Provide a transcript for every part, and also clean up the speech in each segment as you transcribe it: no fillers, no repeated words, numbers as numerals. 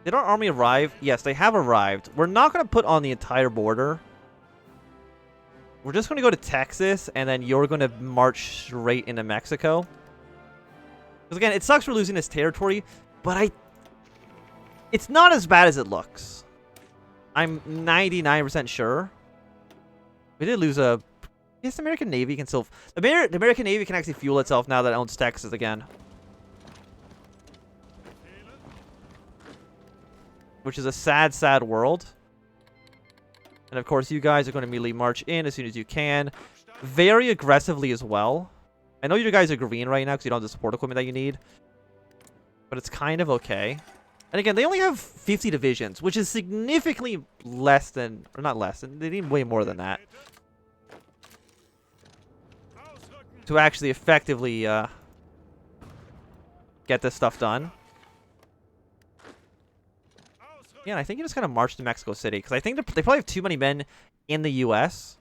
Did our army arrive? Yes, they have arrived. We're not going to put on the entire border. We're just going to go to Texas, and then you're going to march straight into Mexico. Because again, it sucks we're losing this territory, but it's not as bad as it looks. I'm 99% sure. We did lose a... Yes, the American Navy can still... The American Navy can actually fuel itself now that it owns Texas again. Which is a sad, sad world. And of course, you guys are going to immediately march in as soon as you can. Very aggressively as well. I know you guys are green right now because you don't have the support equipment that you need. But it's kind of okay. And again, they only have 50 divisions, which is significantly less than... Or not less. They need way more than that. To actually effectively get this stuff done. Yeah, I think you just kind of march to Mexico City. Because I think they probably have too many men in the U.S.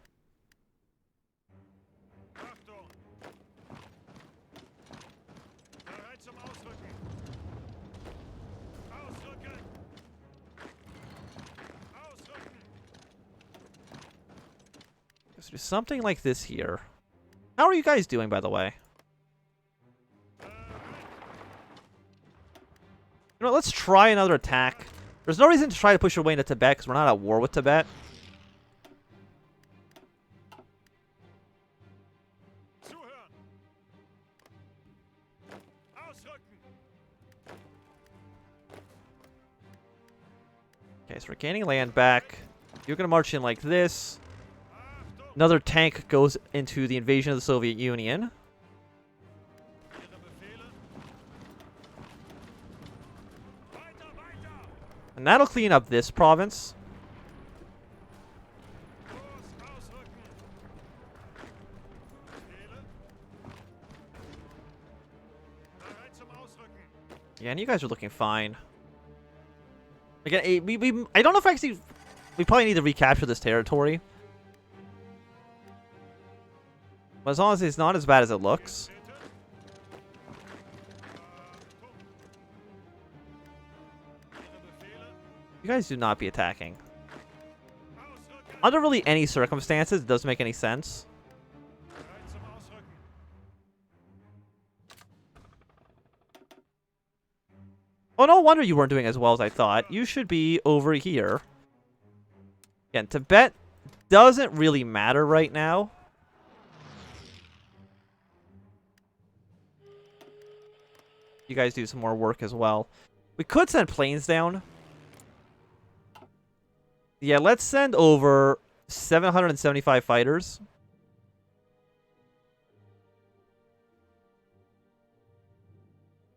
Let's do something like this here. How are you guys doing, by the way? You know, let's try another attack. There's no reason to try to push your way into Tibet because we're not at war with Tibet. Okay, so we're gaining land back. You're going to march in like this. Another tank goes into the invasion of the Soviet Union. And that'll clean up this province. Yeah, and you guys are looking fine. Again, I don't know if actually... We probably need to recapture this territory. But as long as it's not as bad as it looks. You guys do not be attacking. Under really any circumstances, it doesn't make any sense. Oh, no wonder you weren't doing as well as I thought. You should be over here. Again, Tibet doesn't really matter right now. You guys do some more work as well. We could send planes down. Yeah, let's send over 775 fighters.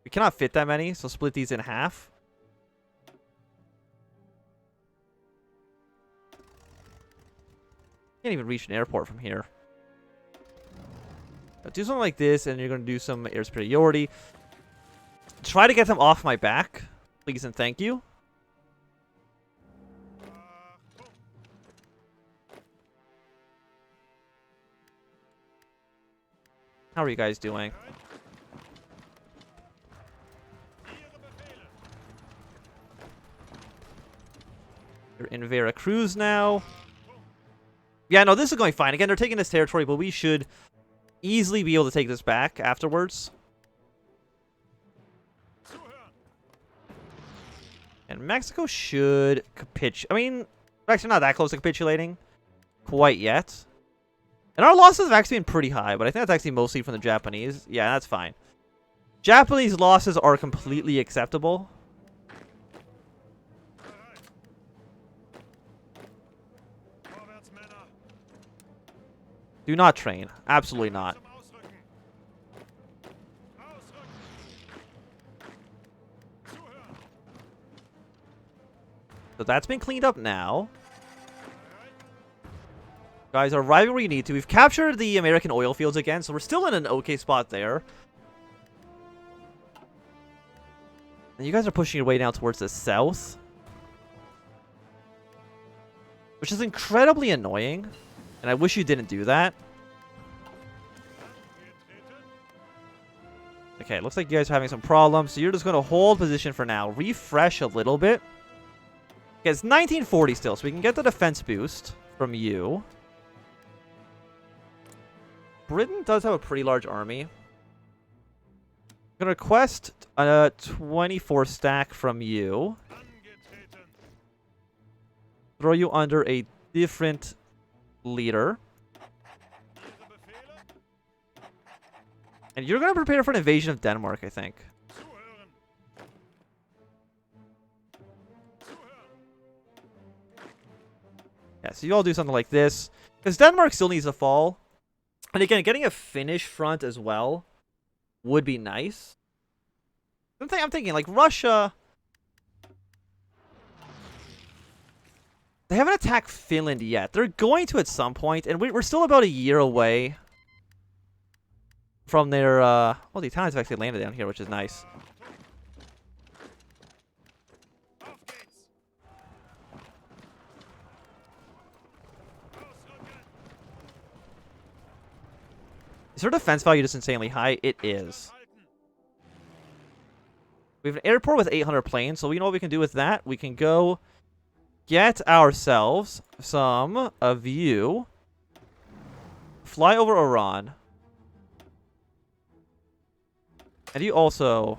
We cannot fit that many, so split these in half. Can't even reach an airport from here. But do something like this, and you're going to do some air superiority. Try to get them off my back, please and thank you. How are you guys doing? You're in Veracruz now. Yeah, no, this is going fine. Again, they're taking this territory, but we should easily be able to take this back afterwards. And Mexico should capitulate. I mean, we're actually not that close to capitulating quite yet. And our losses have actually been pretty high, but I think that's actually mostly from the Japanese. Yeah, that's fine. Japanese losses are completely acceptable. Do not train. Absolutely not. So that's been cleaned up now. Guys are arriving where you need to. We've captured the American oil fields again, so we're still in an okay spot there. And you guys are pushing your way down towards the south. Which is incredibly annoying. And I wish you didn't do that. Okay, it looks like you guys are having some problems. So you're just going to hold position for now. Refresh a little bit. Okay, it's 1940 still, so we can get the defense boost from you. Britain does have a pretty large army. I'm gonna request a 24 stack from you. Throw you under a different leader. And you're gonna prepare for an invasion of Denmark, I think. Yeah, so you all do something like this. Because Denmark still needs to fall. And again, getting a Finnish front as well would be nice. I'm thinking, like, Russia... They haven't attacked Finland yet. They're going to at some point, and we're still about a year away from their... Well, the Italians have actually landed down here, which is nice. Is their defense value just insanely high? It is. We have an airport with 800 planes, so you know what we can do with that? We can go get ourselves some of you. Fly over Iran. And you also,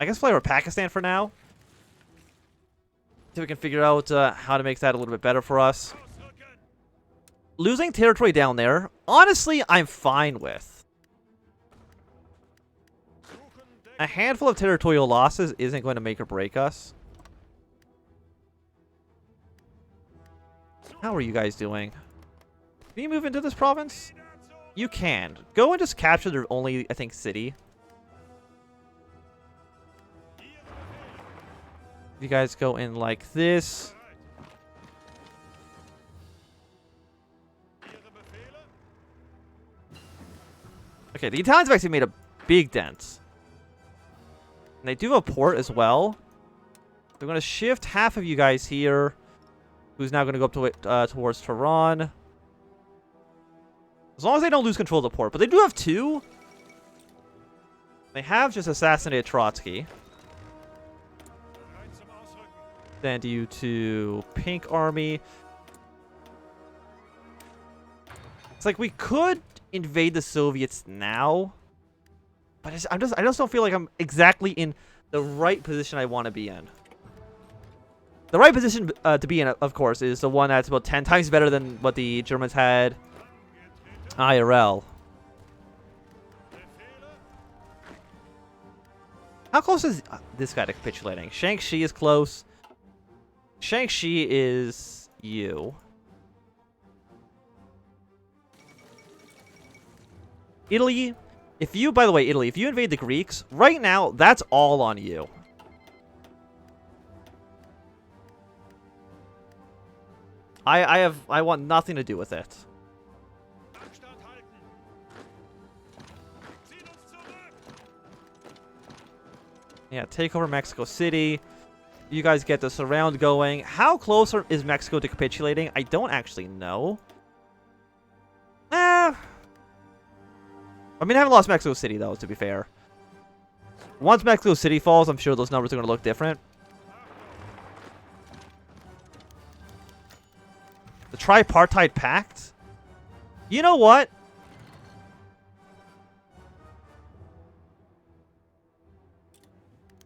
I guess, fly over Pakistan for now. See if we can figure out how to make that a little bit better for us. Losing territory down there, honestly, I'm fine with. A handful of territorial losses isn't going to make or break us. How are you guys doing? Can you move into this province? You can. Go and just capture their only, I think, city. You guys go in like this. Okay, the Italians have actually made a big dent. And they do have a port as well. They're going to shift half of you guys here. Who's now going to go up to towards Tehran. As long as they don't lose control of the port. But they do have two. They have just assassinated Trotsky. Send you to Pink Army. It's like we could invade the Soviets now. But I just don't feel like I'm exactly in the right position I want to be in. The right position to be in, of course, is the one that's about 10 times better than what the Germans had IRL. How close is this guy to capitulating? Shaanxi is close. Shaanxi is you. Italy, by the way, if you invade the Greeks, right now, that's all on you. I want nothing to do with it. Yeah, take over Mexico City. You guys get the surround going. How close is Mexico to capitulating? I don't actually know. I mean, I haven't lost Mexico City, though, to be fair. Once Mexico City falls, I'm sure those numbers are going to look different. The Tripartite Pact? You know what?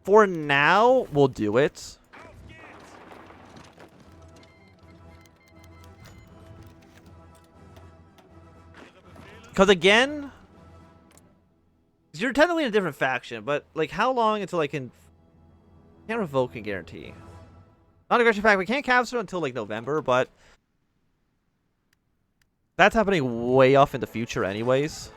For now, we'll do it. Because again, you're technically in a different faction, but like how long until I can't revoke and guarantee? Non-aggression pact, we can't capture until like November, but that's happening way off in the future anyways.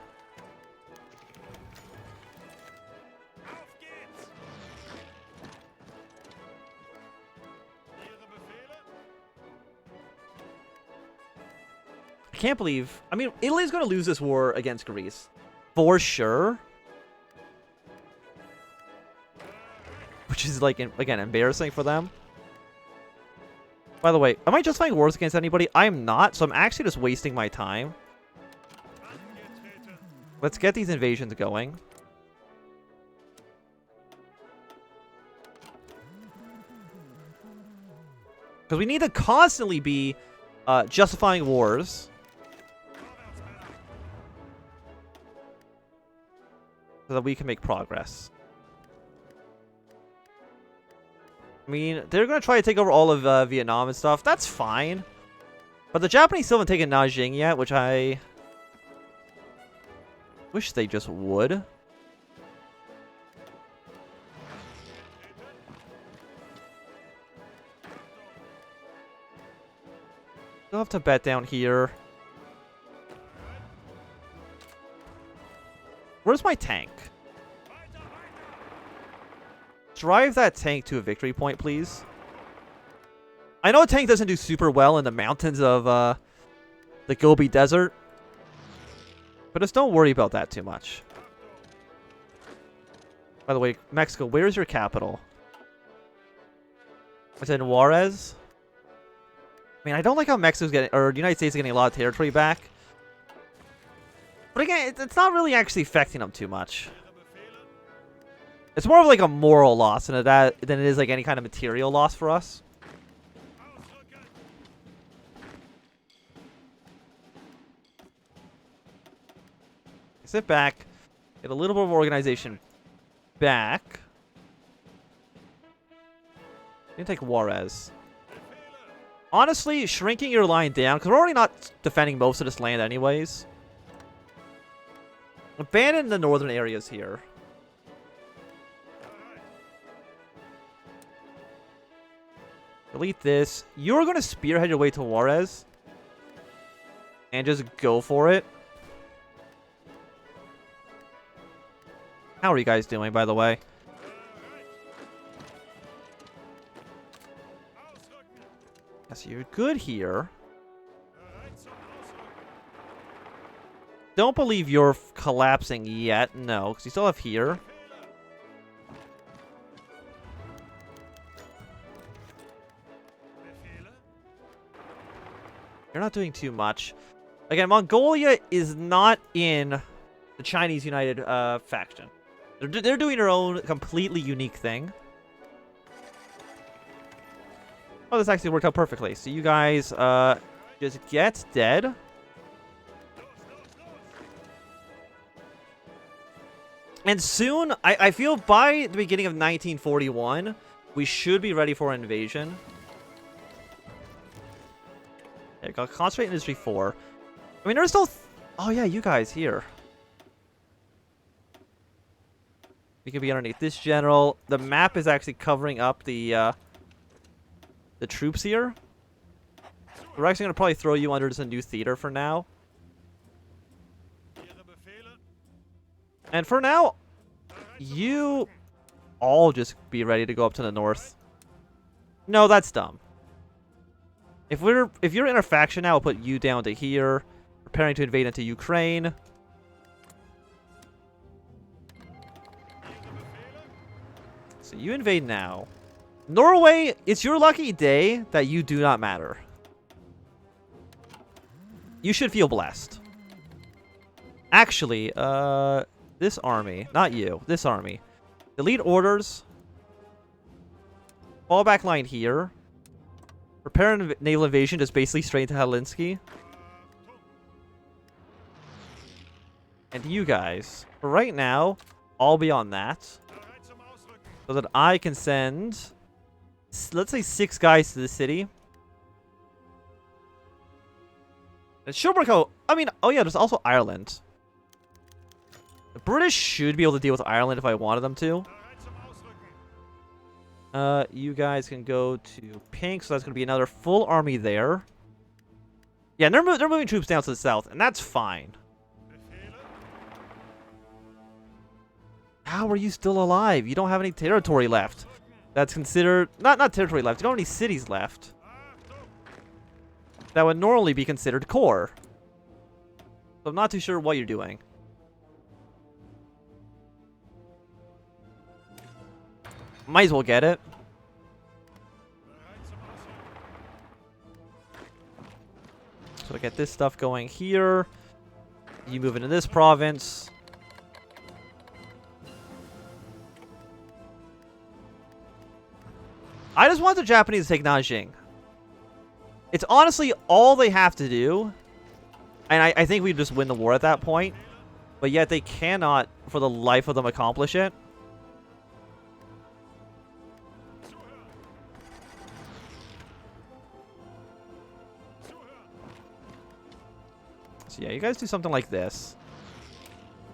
I can't believe... I mean, Italy's going to lose this war against Greece. For sure. Which is, like, again, embarrassing for them. By the way, am I justifying wars against anybody? I am not, so I'm actually just wasting my time. Let's get these invasions going. Because we need to constantly be justifying wars. So that we can make progress. I mean, they're going to try to take over all of Vietnam and stuff. That's fine. But the Japanese still haven't taken Nanjing yet, which I wish they just would. Still have Tibet down here. Where's my tank? Drive that tank to a victory point, please. I know a tank doesn't do super well in the mountains of the Gobi Desert. But just don't worry about that too much. By the way, Mexico, where is your capital? It's in Juarez. I mean, I don't like how Mexico's getting, or the United States is getting a lot of territory back. But again, it's not really actually affecting them too much. It's more of like a moral loss than it is like any kind of material loss for us. Sit back, get a little bit of organization back. You can take Juarez. Honestly, shrinking your line down, because we're already not defending most of this land anyways. Abandon the northern areas here. Delete this. You're going to spearhead your way to Juarez. And just go for it. How are you guys doing, by the way? Yes, you're good here. Don't believe you're collapsing yet. No, because you still have here. You're not doing too much. Again, Mongolia is not in the Chinese United faction. They're doing their own completely unique thing. Oh, this actually worked out perfectly. So you guys just get dead. And soon, I feel by the beginning of 1941, we should be ready for an invasion. There you go. Concentrate Industry 4. I mean, there's still... oh, yeah, you guys here. We could be underneath this general. The map is actually covering up the troops here. We're actually going to probably throw you under just a new theater for now. And for now, you all just be ready to go up to the north. No, that's dumb. If you're in our faction now, I'll put you down to here. Preparing to invade into Ukraine. So you invade now. Norway, it's your lucky day that you do not matter. You should feel blessed. Actually, this army, not you, this army. Delete orders. Fallback line here. Prepare a naval invasion, just basically straight into Helsinki. And you guys, for right now, I'll be on that. So that I can send, let's say, 6 guys to the city. It should work out. I mean, oh yeah, there's also Ireland. The British should be able to deal with Ireland if I wanted them to. You guys can go to pink, so that's going to be another full army there. Yeah, they're moving troops down to the south, and that's fine. How are you still alive? You don't have any territory left. That's considered... Not territory left. You don't have any cities left. That would normally be considered core. So I'm not too sure what you're doing. Might as well get it. So I get this stuff going here. You move into this province. I just want the Japanese to take Nanjing. It's honestly all they have to do. And I think we just win the war at that point. But yet they cannot, for the life of them, accomplish it. So yeah, you guys do something like this.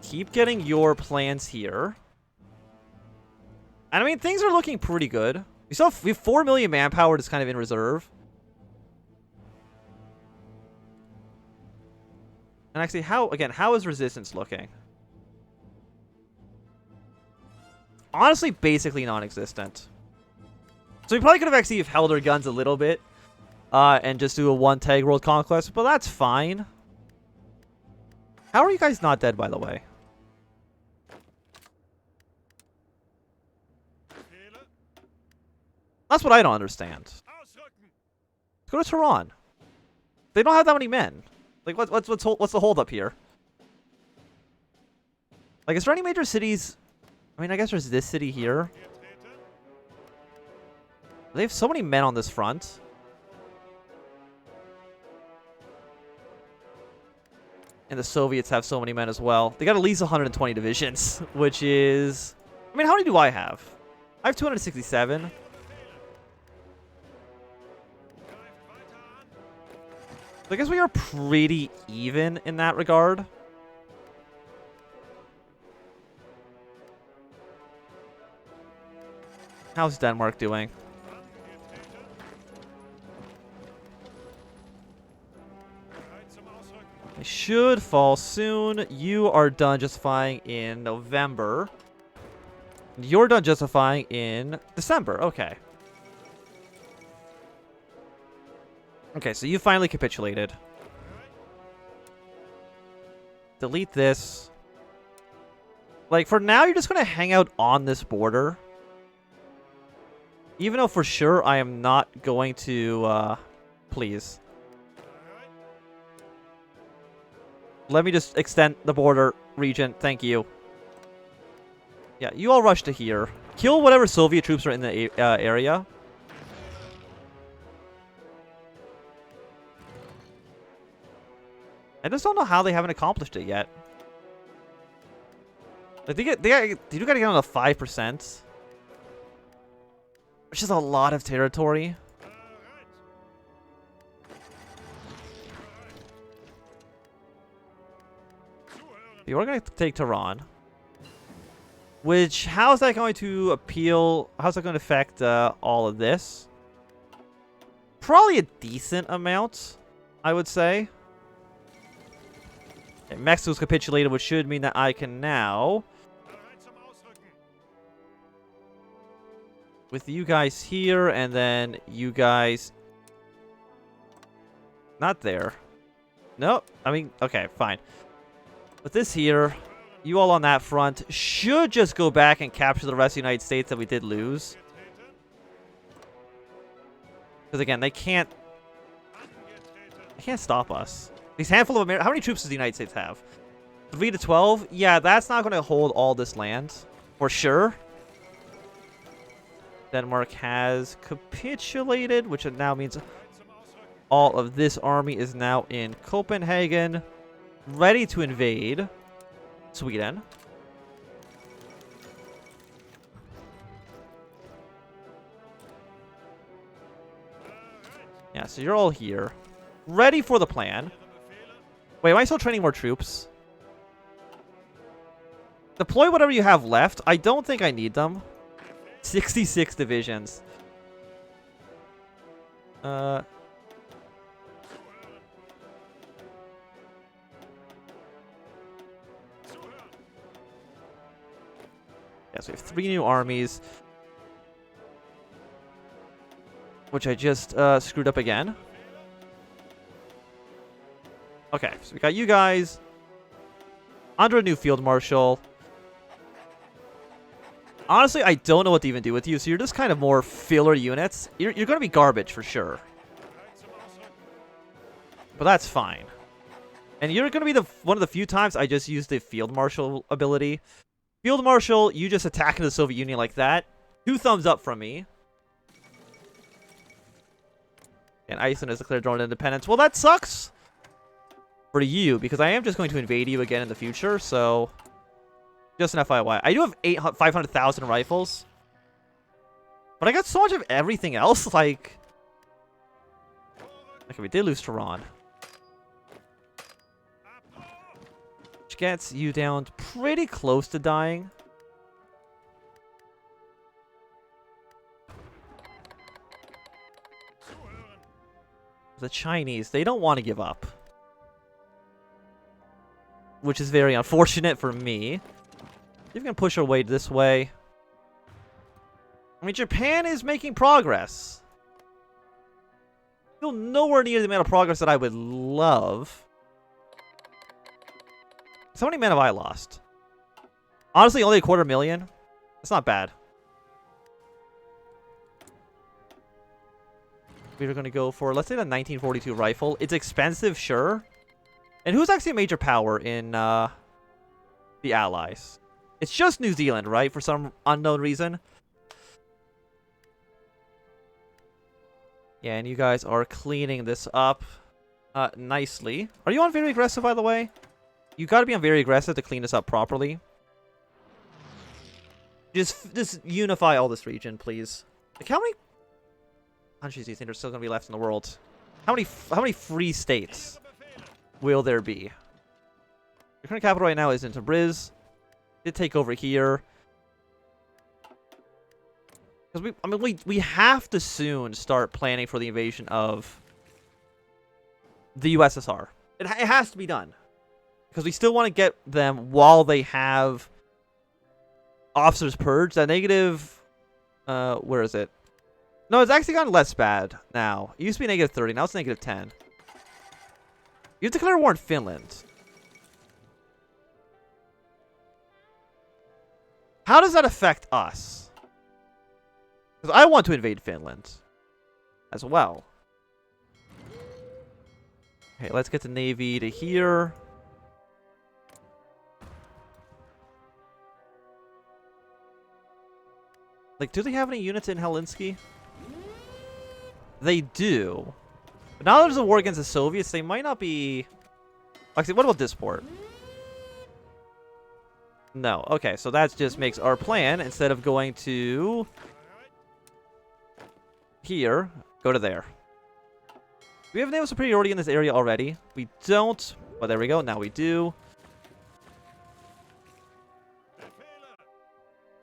Keep getting your plans here. And I mean, things are looking pretty good. We have 4 million manpower just kind of in reserve. And actually, how is resistance looking? Honestly, basically non-existent. So we probably could have actually held our guns a little bit. And just do a one-tag world conquest, but that's fine. How are you guys not dead, by the way? That's what I don't understand. Let's go to Tehran. They don't have that many men. Like, what's the holdup here? Like, is there any major cities? I mean, I guess there's this city here. They have so many men on this front. And the Soviets have so many men as well. They got at least 120 divisions, which is... I mean, how many do I have? I have 267. So I guess we are pretty even in that regard. How's Denmark doing? They should fall soon. You are done justifying in November. You're done justifying in December. Okay. Okay, so you finally capitulated. Delete this. Like, for now, you're just going to hang out on this border. Even though for sure I am not going to, please. Let me just extend the border region. Thank you. Yeah, you all rush to here. Kill whatever Soviet troops are in the area. I just don't know how they haven't accomplished it yet. Like they do gotta get on to 5%. Which is a lot of territory. You're gonna take Tehran. Which, how is that going to appeal? How's that going to affect all of this? Probably a decent amount, I would say. Okay, Mexico's capitulated, which should mean that I can now, with you guys here, and then you guys not there. Nope. I mean, okay, fine. With this here, you all on that front should just go back and capture the rest of the United States that we did lose. Because again, they can't stop us. These handful of How many troops does the United States have? 3 to 12? Yeah, that's not going to hold all this land. For sure. Denmark has capitulated, which now means all of this army is now in Copenhagen, ready to invade Sweden. Yeah, so you're all here, ready for the plan. Wait, am I still training more troops? Deploy whatever you have left. I don't think I need them. 66 divisions. Yeah, so we have 3 new armies. Which I just screwed up again. Okay, so we got you guys under a new field marshal. Honestly, I don't know what to even do with you, so you're just kind of more filler units. You're going to be garbage for sure. But that's fine. And you're going to be one of the few times I just used the field marshal ability. Field marshal, you just attack into the Soviet Union like that. 2 thumbs up from me. And Iceland has declared their own independence. Well, that sucks for you, because I am just going to invade you again in the future, so... Just an FYI. I do have 500,000 rifles. But I got so much of everything else, like... Okay, we did lose Tehran. Which gets you down pretty close to dying. The Chinese, they don't want to give up. Which is very unfortunate for me. If we can push our way this way. I mean, Japan is making progress. Still nowhere near the amount of progress that I would love. So many men have I lost? Honestly, only 250,000. That's not bad. We're going to go for, let's say, the 1942 rifle. It's expensive, sure. And who's actually a major power in the Allies? It's just New Zealand, right? For some unknown reason. Yeah, and you guys are cleaning this up nicely. Are you on very aggressive, by the way? You got to be on very aggressive to clean this up properly. Just unify all this region, please. Like, how many countries do you think are still going to be left in the world? How many free states will there be? Your current capital right now is in Tabriz. Did take over here. Because we have to soon start planning for the invasion of the USSR. It has to be done. Because we still want to get them while they have officers purged. That negative... where is it? No, it's actually gotten less bad now. It used to be negative 30. Now it's negative 10. You have declared war in Finland. How does that affect us? Because I want to invade Finland as well. Okay, let's get the Navy to here. Like, do they have any units in Helsinki? They do. But now there's a war against the Soviets, they might not be... Actually, what about this port? No. Okay, so that just makes our plan, instead of going to... here, go to there. We have naval superiority in this area already. We don't, but there we go, now we do.